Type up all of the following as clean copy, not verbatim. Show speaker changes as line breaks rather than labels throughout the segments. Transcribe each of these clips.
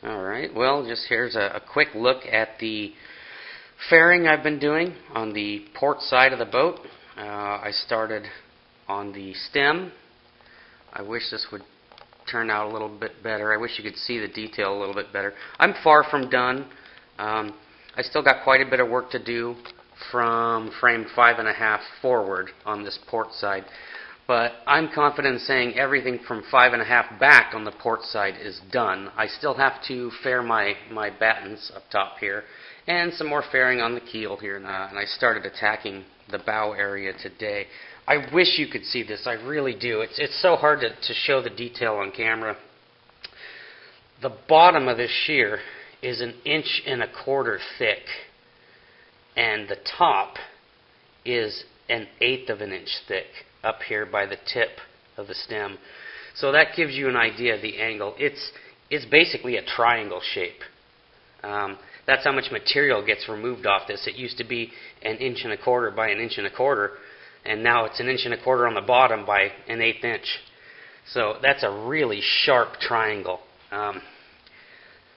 Alright, well, just here's a quick look at the fairing I've been doing on the port side of the boat. I started on the stem. I wish this would turn out a little bit better. I wish you could see the detail a little bit better. I'm far from done. I still got quite a bit of work to do from frame 5.5 forward on this port side. But I'm confident in saying everything from 5.5 back on the port side is done. I still have to fair my battens up top here and some more fairing on the keel here. And I started attacking the bow area today. I wish you could see this. I really do. It's so hard to show the detail on camera. The bottom of this shear is 1.25 inches thick, and the top is 1/8 of an inch thick up here by the tip of the stem. So that gives you an idea of the angle. It's basically a triangle shape. That's how much material gets removed off this. It used to be 1.25 inches by 1.25 inches, and now it's 1.25 inches on the bottom by 1/8 inch. So that's a really sharp triangle.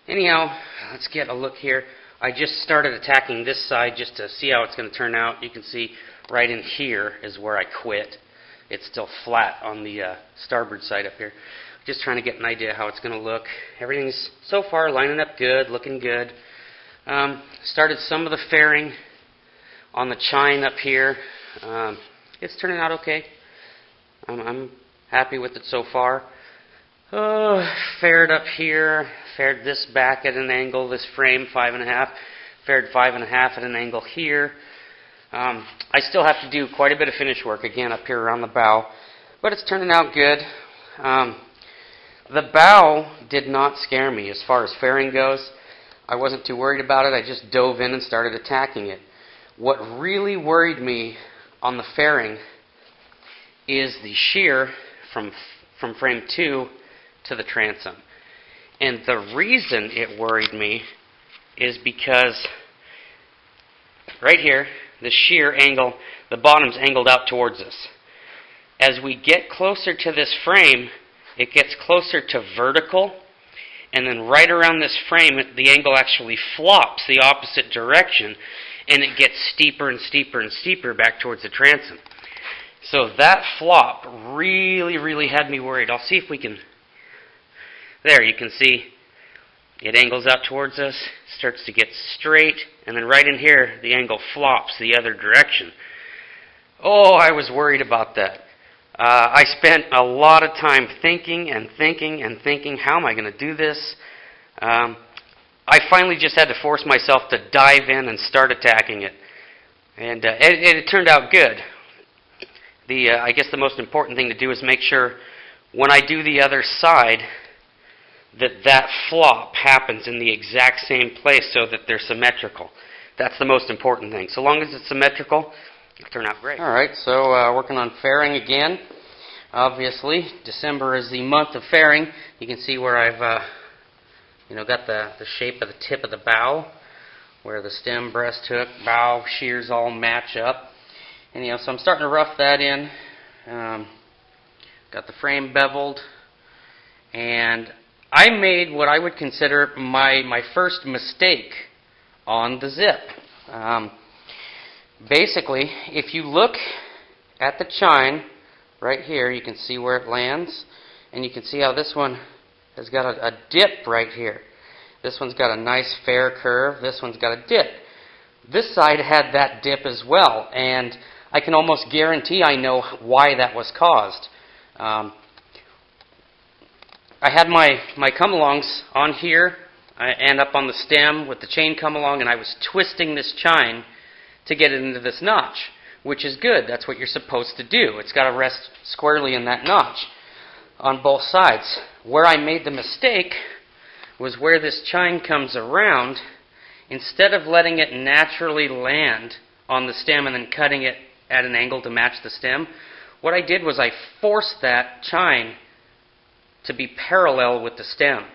Anyhow, let's get a look here. I just started attacking this side just to see how it's going to turn out. You can see right in here is where I quit. It's still flat on the starboard side up here. Just trying to get an idea how it's going to look. Everything's so far lining up good, looking good. Started some of the fairing on the chine up here. It's turning out okay. I'm happy with it so far. Faired up here, faired this back at an angle, this frame 5.5, faired 5.5 at an angle here. I still have to do quite a bit of finish work again up here around the bow, but it's turning out good. The bow did not scare me as far as fairing goes. I wasn't too worried about it. I just dove in and started attacking it. What really worried me on the fairing is the shear from frame 2 to the transom. And the reason it worried me is because right here, the shear angle, the bottom's angled out towards us. As we get closer to this frame, it gets closer to vertical, and then right around this frame, the angle actually flops the opposite direction, and it gets steeper and steeper and steeper back towards the transom. So that flop really, really had me worried. I'll see if we can... There, you can see it angles out towards us, starts to get straight, and then right in here, the angle flops the other direction. Oh, I was worried about that. I spent a lot of time thinking and thinking and thinking, how am I going to do this? I finally just had to force myself to dive in and start attacking it. And it turned out good. I guess the most important thing to do is make sure when I do the other side that flop happens in the exact same place so that they're symmetrical. That's the most important thing. So long as it's symmetrical, it'll turn out great. Alright, so working on fairing again. Obviously, December is the month of fairing. You can see where I've got the shape of the tip of the bow, where the stem, breast hook, bow, shears all match up. Anyhow, so I'm starting to rough that in. Got the frame beveled, and I made what I would consider my first mistake on the zip. Basically, if you look at the chine right here, you can see where it lands, and you can see how this one has got a dip right here. This one's got a nice fair curve. This one's got a dip. This side had that dip as well, and I can almost guarantee I know why that was caused. I had my come-alongs on here and up on the stem with the chain come-along, and I was twisting this chine to get it into this notch, which is good. That's what you're supposed to do. It's got to rest squarely in that notch on both sides. Where I made the mistake was where this chine comes around. Instead of letting it naturally land on the stem and then cutting it at an angle to match the stem, what I did was I forced that chine to be parallel with the stem.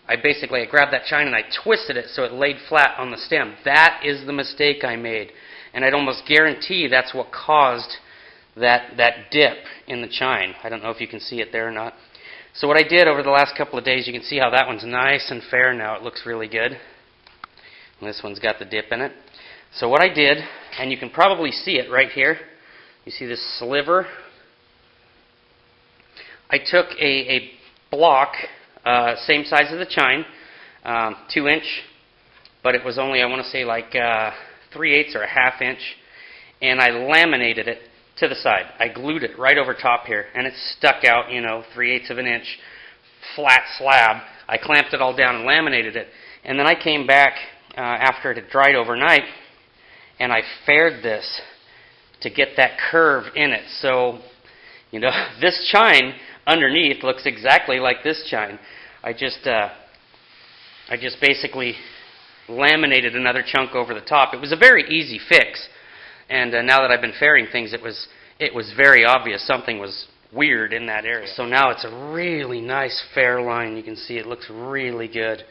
I grabbed that chine and I twisted it so it laid flat on the stem. That is the mistake I made. And I'd almost guarantee that's what caused that dip in the chine. I don't know if you can see it there or not. So what I did over the last couple of days, you can see how that one's nice and fair now. It looks really good. And this one's got the dip in it. So what I did, and you can probably see it right here. You see this sliver? I took a block, same size as the chine, 2-inch, but it was only, I want to say, like 3/8 or a 1/2 inch, and I laminated it to the side. I glued it right over top here, and it stuck out, 3/8 of an inch, flat slab. I clamped it all down and laminated it, and then I came back after it had dried overnight, and I faired this to get that curve in it. So, this chine underneath looks exactly like this chine. I just basically laminated another chunk over the top. It was a very easy fix, and now that I've been fairing things, it was very obvious something was weird in that area. So now it's a really nice fair line. You can see it looks really good.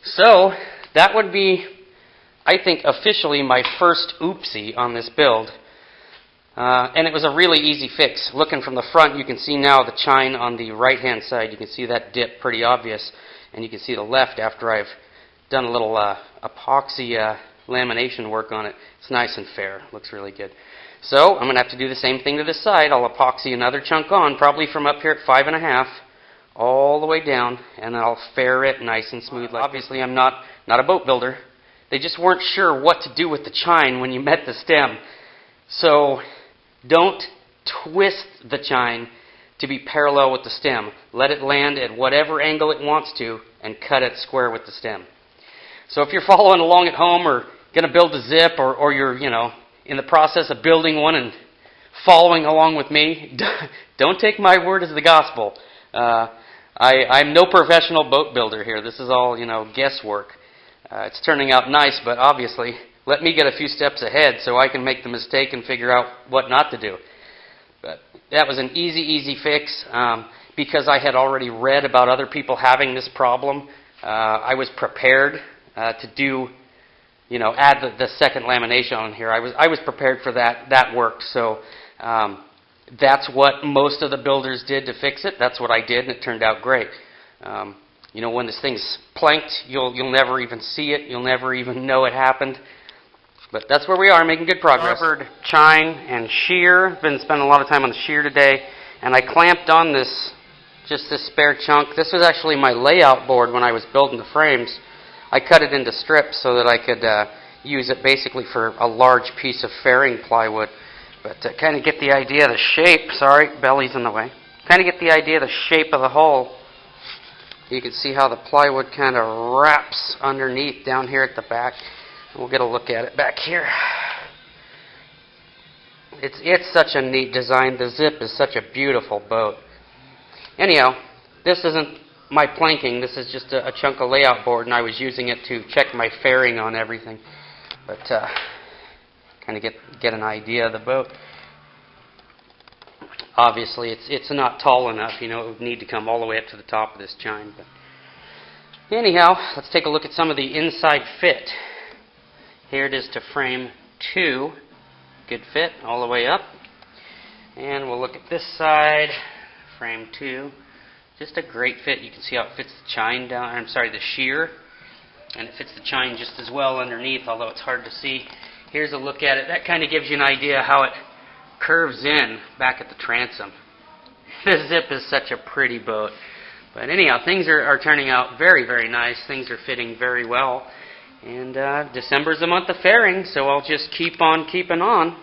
So that would be, I think, officially my first oopsie on this build. And it was a really easy fix. Looking from the front, you can see now the chine on the right-hand side. You can see that dip pretty obvious. And you can see the left after I've done a little epoxy lamination work on it. It's nice and fair. Looks really good. So I'm going to have to do the same thing to this side. I'll epoxy another chunk on, probably from up here at 5.5 all the way down, and then I'll fair it nice and smooth. Obviously, I'm not a boat builder. They just weren't sure what to do with the chine when you met the stem. So don't twist the chine to be parallel with the stem. Let it land at whatever angle it wants to and cut it square with the stem. So if you're following along at home or going to build a zip or you're, in the process of building one and following along with me, don't take my word as the gospel. I'm no professional boat builder here. This is all, guesswork. It's turning out nice, but obviously let me get a few steps ahead so I can make the mistake and figure out what not to do. But that was an easy fix because I had already read about other people having this problem. I was prepared to do, add the second lamination on here. I was prepared for that. That worked. So that's what most of the builders did to fix it. That's what I did, and it turned out great. When this thing's planked, you'll never even see it. You'll never even know it happened. But that's where we are, making good progress. Covered chine and shear. Been spending a lot of time on the shear today, and I clamped on this spare chunk. This was actually my layout board when I was building the frames. I cut it into strips so that I could use it basically for a large piece of fairing plywood. But to kind of get the idea of the shape, sorry, belly's in the way. Kind of get the idea of the shape of the hull. You can see how the plywood kind of wraps underneath down here at the back. We'll get a look at it back here. It's such a neat design. The Zip is such a beautiful boat. Anyhow, this isn't my planking. This is just a chunk of layout board, and I was using it to check my fairing on everything. But kind of get an idea of the boat. Obviously, it's not tall enough. It would need to come all the way up to the top of this chine. But anyhow, let's take a look at some of the inside fit. Here it is to frame 2. Good fit all the way up. And we'll look at this side, frame 2. Just a great fit. You can see how it fits the chine down, the shear. And it fits the chine just as well underneath, although it's hard to see. Here's a look at it. That kind of gives you an idea how it curves in back at the transom. This Zip is such a pretty boat. But anyhow, things are turning out very, very nice. Things are fitting very well. And December's the month of fairing, so I'll just keep on keeping on.